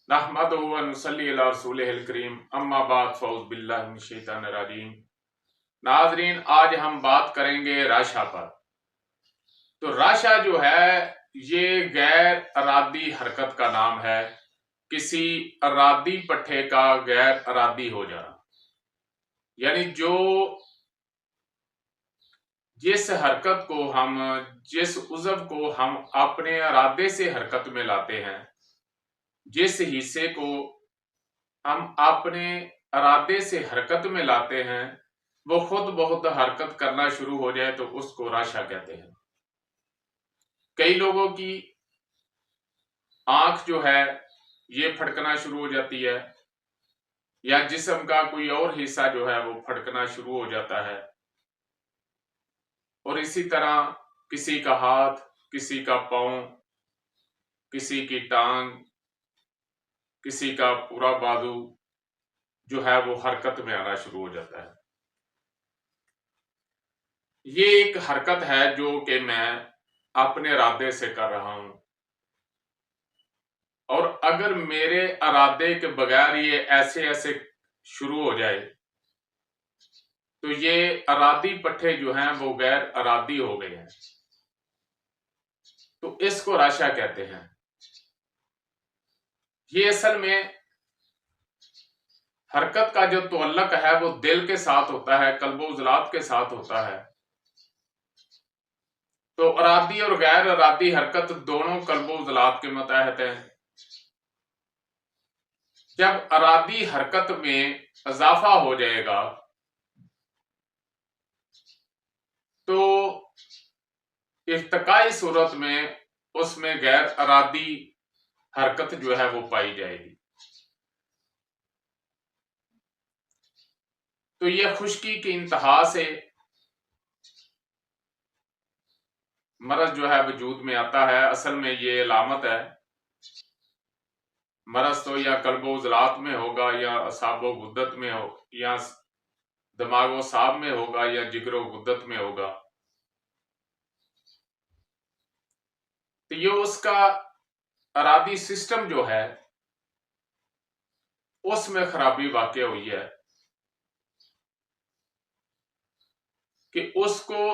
नहमदुहु व नुसल्ली अला रसूलिहिल करीम अम्मा बाद फौज बिल्लाहि मिनश शैतानिर रजीम। नाजरीन, आज हम बात करेंगे राशा पर। तो राशा जो है ये गैर अरादी हरकत का नाम है। किसी अरादी पट्टे का गैर अरादी हो जाना, यानी जिस हरकत को हम जिस उज़व को हम अपने इरादे से हरकत में लाते हैं, जिस हिस्से को हम अपने इरादे से हरकत में लाते हैं, वो खुद बहुत हरकत करना शुरू हो जाए तो उसको राशा कहते हैं। कई लोगों की आंख जो है ये फड़कना शुरू हो जाती है, या जिस्म का कोई और हिस्सा जो है वो फड़कना शुरू हो जाता है। और इसी तरह किसी का हाथ, किसी का पांव, किसी की टांग, किसी का पूरा बाजू जो है वो हरकत में आना शुरू हो जाता है। ये एक हरकत है जो कि मैं अपने इरादे से कर रहा हूं, और अगर मेरे इरादे के बगैर ये ऐसे ऐसे शुरू हो जाए तो ये अरादी पट्टे जो हैं वो गैर अरादी हो गए हैं। तो इसको राशा कहते हैं। ये असल में हरकत का जो तअल्लुक है वो दिल के साथ होता है, कल्बो उज़लात के साथ होता है। तो अरादी और गैर अरादी हरकत दोनों कल्बो उज़लात के मतहत हैं। जब अरादी हरकत में इजाफा हो जाएगा तो इर्तिकाई सूरत में उसमें गैर अरादी हरकत जो है वो पाई जाएगी। तो ये खुश्की की इंतहा से मरज जो है वजूद में आता है। असल में ये अलामत है। मरज तो या कल्बो उज़लात में होगा, या असाबो गुद्दत में हो, या दिमागो साब में होगा, या जिगरो गुद्दत में होगा। तो ये उसका अरादी सिस्टम जो है उसमें खराबी वाक़ई हुई है कि उसको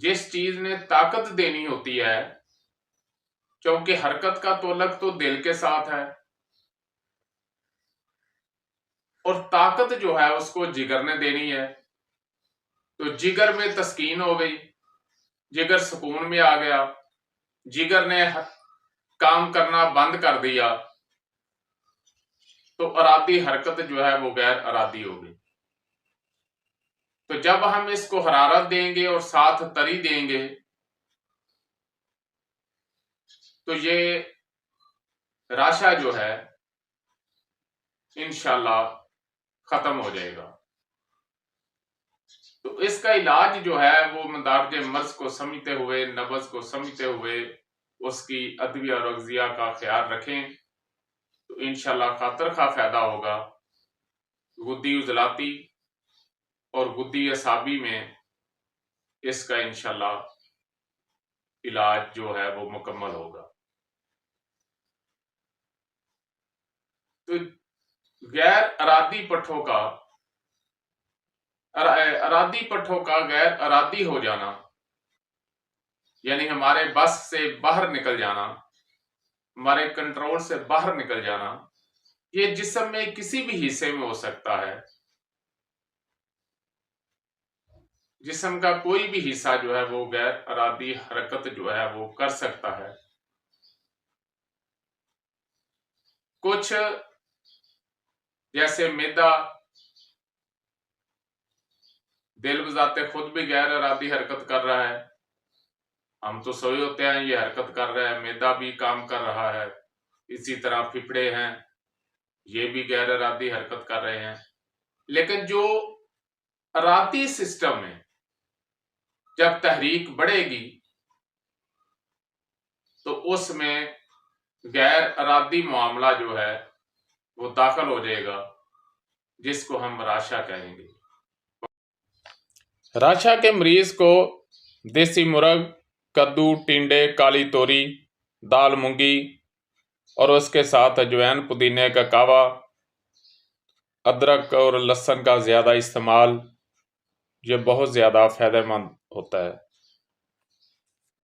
जिस चीज ने ताकत देनी होती है, क्योंकि हरकत का तोलक तो दिल के साथ है, और ताकत जो है उसको जिगर ने देनी है। तो जिगर में तस्कीन हो गई, जिगर सुकून में आ गया, जिगर ने काम करना बंद कर दिया, तो अरादी हरकत जो है वो गैर अरादी हो गई। तो जब हम इसको हरारत देंगे और साथ तरी देंगे तो ये राशा जो है इंशाल्लाह खत्म हो जाएगा। तो इसका इलाज जो है वो मदारज मर्ज को समझते हुए, नब्ज को समझते हुए उसकी अदविया और अगजिया का ख्याल रखें तो इंशाल्लाह खातर खा फायदा होगा। गुद्दी उजलाती और गुद्दी असाबी में इसका इंशाल्लाह इलाज जो है वो मुकम्मल होगा। तो गैर अरादी पट्टों का अरादी पट्टों का गैर अरादी हो जाना, यानी हमारे बस से बाहर निकल जाना, हमारे कंट्रोल से बाहर निकल जाना, ये जिस्म में किसी भी हिस्से में हो सकता है। जिस्म का कोई भी हिस्सा जो है वो गैर अरादी हरकत जो है वो कर सकता है। कुछ जैसे मैदा, दिल बजाते खुद भी गैर अरादी हरकत कर रहा है। हम तो सोए होते हैं, ये हरकत कर रहा है, मैदा भी काम कर रहा है। इसी तरह फिफड़े हैं, ये भी गैर अरादी हरकत कर रहे हैं। लेकिन जो अरादी सिस्टम में जब तहरीक बढ़ेगी तो उसमें गैर अरादी मामला जो है वो दाखिल हो जाएगा, जिसको हम राशा कहेंगे। राशा के मरीज को देसी मुर्ग, कद्दू, टिंडे, काली तोरी, दाल मूंगी, और उसके साथ अजवाइन, पुदीने का कावा, अदरक और लहसुन का ज़्यादा इस्तेमाल, ये बहुत ज़्यादा फ़ायदेमंद होता है।